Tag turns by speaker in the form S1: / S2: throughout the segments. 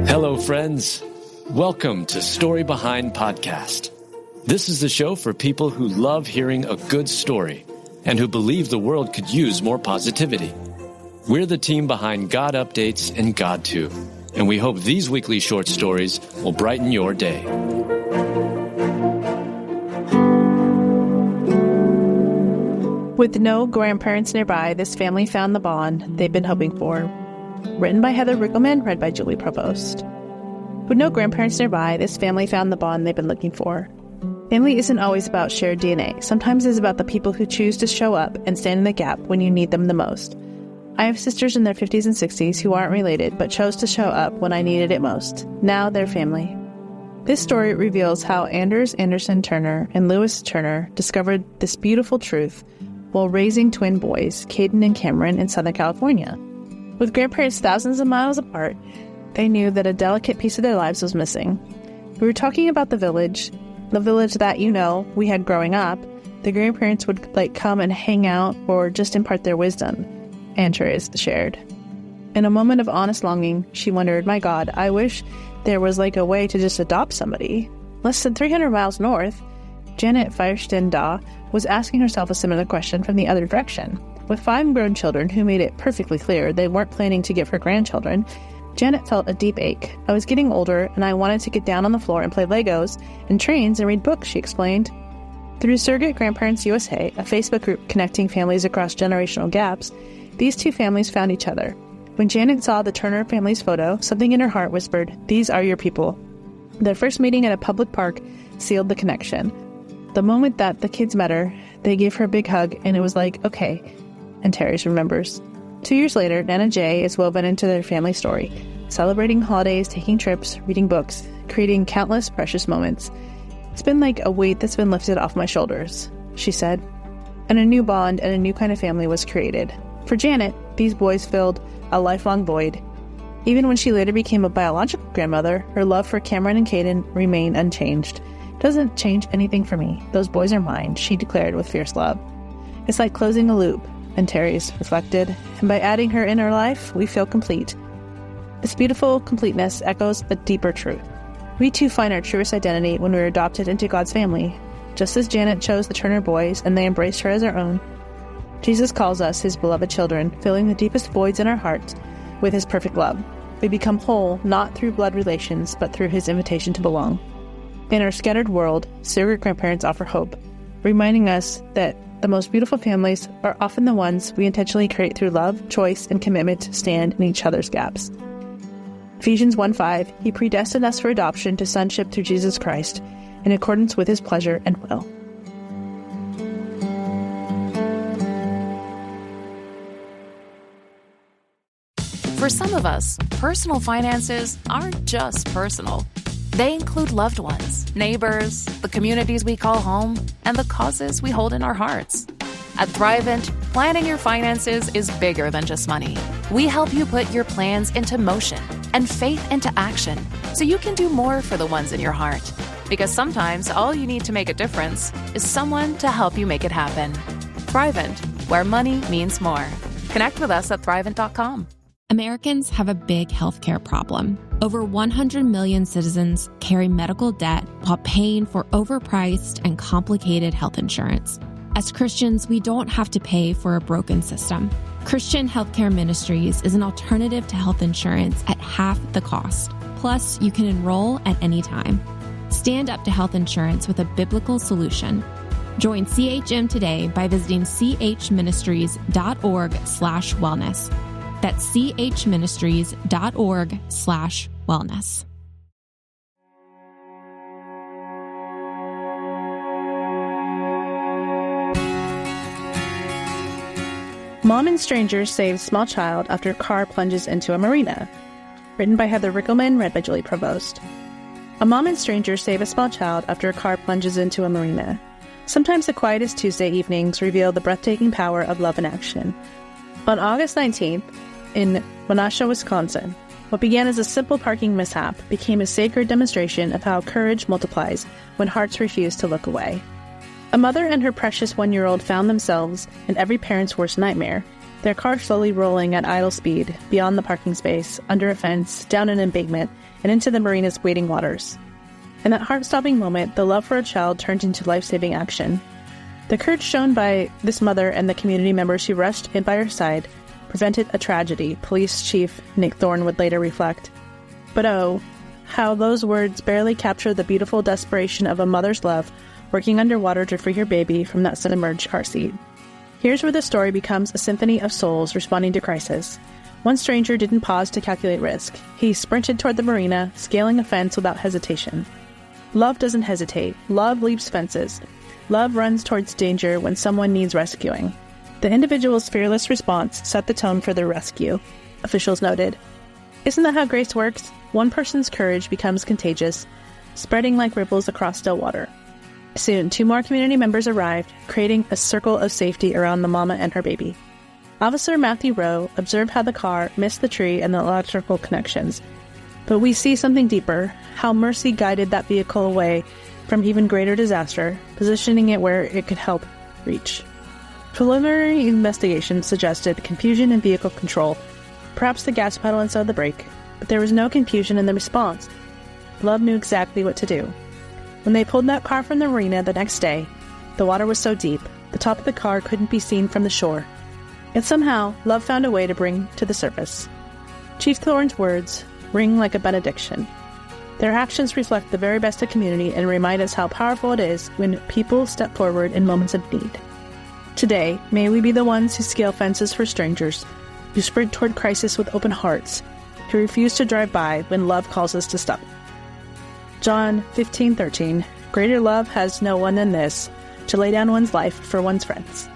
S1: Hello, friends. Welcome to Story Behind Podcast. This is the show for people who love hearing a good story and who believe the world could use more positivity. We're the team behind GodUpdates and God2, and we hope these weekly short stories will brighten your day.
S2: With no grandparents nearby, this family found the bond they've been hoping for. Written by Heather Rickelman, read by Julie Provost. With no grandparents nearby, this family found the bond they've been looking for. Family isn't always about shared DNA. Sometimes it's about the people who choose to show up and stand in the gap when you need them the most. I have sisters in their 50s and 60s who aren't related but chose to show up when I needed it most. Now they're family. This story reveals how Anders Anderson Turner and Lewis Turner discovered this beautiful truth while raising twin boys, Caden and Cameron, in Southern California. With grandparents thousands of miles apart, they knew that a delicate piece of their lives was missing. We were talking about the village that, we had growing up. The grandparents would come and hang out or just impart their wisdom, Andrea shared. In a moment of honest longing, she wondered, my God, I wish there was a way to just adopt somebody. Less than 300 miles north, Janet Feierstein-Daw was asking herself a similar question from the other direction. With 5 grown children who made it perfectly clear they weren't planning to give her grandchildren, Janet felt a deep ache. I was getting older, and I wanted to get down on the floor and play Legos and trains and read books, she explained. Through Surrogate Grandparents USA, a Facebook group connecting families across generational gaps, these two families found each other. When Janet saw the Turner family's photo, something in her heart whispered, these are your people. Their first meeting at a public park sealed the connection. The moment that the kids met her, they gave her a big hug, and it was like, okay, and Terry remembers. 2 years later, Nana J is woven into their family story, celebrating holidays, taking trips, reading books, creating countless precious moments. It's been like a weight that's been lifted off my shoulders, she said. And a new bond and a new kind of family was created. For Janet, these boys filled a lifelong void. Even when she later became a biological grandmother, her love for Cameron and Caden remained unchanged. Doesn't change anything for me. Those boys are mine, she declared with fierce love. It's like closing a loop, and Terry's reflected, and by adding her in our life, we feel complete. This beautiful completeness echoes a deeper truth. We too find our truest identity when we're adopted into God's family. Just as Janet chose the Turner boys and they embraced her as their own, Jesus calls us his beloved children, filling the deepest voids in our hearts with his perfect love. We become whole not through blood relations, but through his invitation to belong. In our scattered world, surrogate grandparents offer hope, reminding us that the most beautiful families are often the ones we intentionally create through love, choice, and commitment to stand in each other's gaps. Ephesians 1:5, he predestined us for adoption to sonship through Jesus Christ, in accordance with his pleasure and will.
S3: For some of us, personal finances aren't just personal. They include loved ones, neighbors, the communities we call home, and the causes we hold in our hearts. At Thrivent, planning your finances is bigger than just money. We help you put your plans into motion and faith into action so you can do more for the ones in your heart. Because sometimes all you need to make a difference is someone to help you make it happen. Thrivent, where money means more. Connect with us at Thrivent.com.
S4: Americans have a big healthcare problem. Over 100 million citizens carry medical debt while paying for overpriced and complicated health insurance. As Christians, we don't have to pay for a broken system. Christian Healthcare Ministries is an alternative to health insurance at half the cost. Plus, you can enroll at any time. Stand up to health insurance with a biblical solution. Join CHM today by visiting chministries.org/wellness. That's chministries.org/wellness.
S2: Mom and Stranger saves small child after car plunges into a marina. Written by Heather Rickelman, read by Julie Provost. A mom and stranger save a small child after a car plunges into a marina. Sometimes the quietest Tuesday evenings reveal the breathtaking power of love in action. On August 19th, in Wenatchee, Wisconsin, what began as a simple parking mishap became a sacred demonstration of how courage multiplies when hearts refuse to look away. A mother and her precious 1-year-old found themselves in every parent's worst nightmare, their car slowly rolling at idle speed, beyond the parking space, under a fence, down an embankment, and into the marina's waiting waters. In that heart-stopping moment, the love for a child turned into life-saving action. The courage shown by this mother and the community members who rushed in by her side prevented a tragedy, Police Chief Nick Thorne would later reflect. But oh, how those words barely capture the beautiful desperation of a mother's love working underwater to free her baby from that submerged car seat. Here's where the story becomes a symphony of souls responding to crisis. One stranger didn't pause to calculate risk. He sprinted toward the marina, scaling a fence without hesitation. Love doesn't hesitate. Love leaps fences. Love runs towards danger when someone needs rescuing. The individual's fearless response set the tone for the rescue, officials noted. Isn't that how grace works? One person's courage becomes contagious, spreading like ripples across still water. Soon, 2 more community members arrived, creating a circle of safety around the mama and her baby. Officer Matthew Rowe observed how the car missed the tree and the electrical connections. But we see something deeper, how mercy guided that vehicle away from even greater disaster, positioning it where it could help reach. Preliminary investigation suggested confusion in vehicle control, perhaps the gas pedal instead of the brake, but there was no confusion in the response. Love knew exactly what to do. When they pulled that car from the marina the next day, the water was so deep, the top of the car couldn't be seen from the shore. And somehow, love found a way to bring to the surface. Chief Thorne's words ring like a benediction. Their actions reflect the very best of community and remind us how powerful it is when people step forward in moments of need. Today, may we be the ones who scale fences for strangers, who sprint toward crisis with open hearts, who refuse to drive by when love calls us to stop. John 15:13, greater love has no one than this, to lay down one's life for one's friends.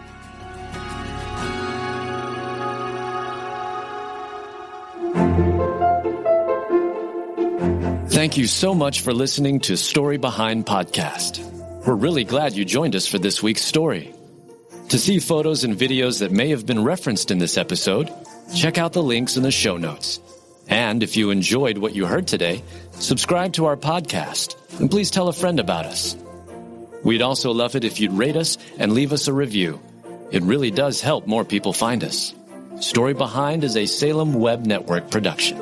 S1: Thank you so much for listening to Story Behind Podcast. We're really glad you joined us for this week's story. To see photos and videos that may have been referenced in this episode, check out the links in the show notes. And if you enjoyed what you heard today, subscribe to our podcast, and please tell a friend about us. We'd also love it if you'd rate us and leave us a review. It really does help more people find us. Story Behind is a Salem Web Network production.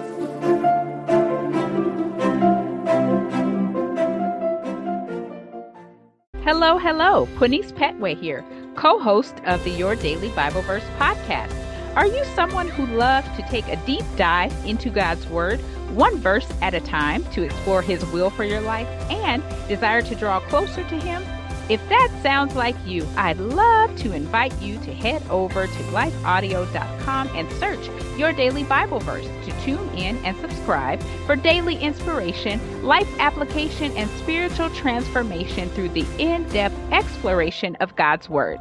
S5: Hello, Quinice Petway here, co-host of the Your Daily Bible Verse podcast. Are you someone who loves to take a deep dive into God's Word, one verse at a time, to explore His will for your life and desire to draw closer to Him? If that sounds like you, I'd love to invite you to head over to lifeaudio.com and search Your Daily Bible Verse to tune in and subscribe for daily inspiration, life application, and spiritual transformation through the in-depth exploration of God's Word.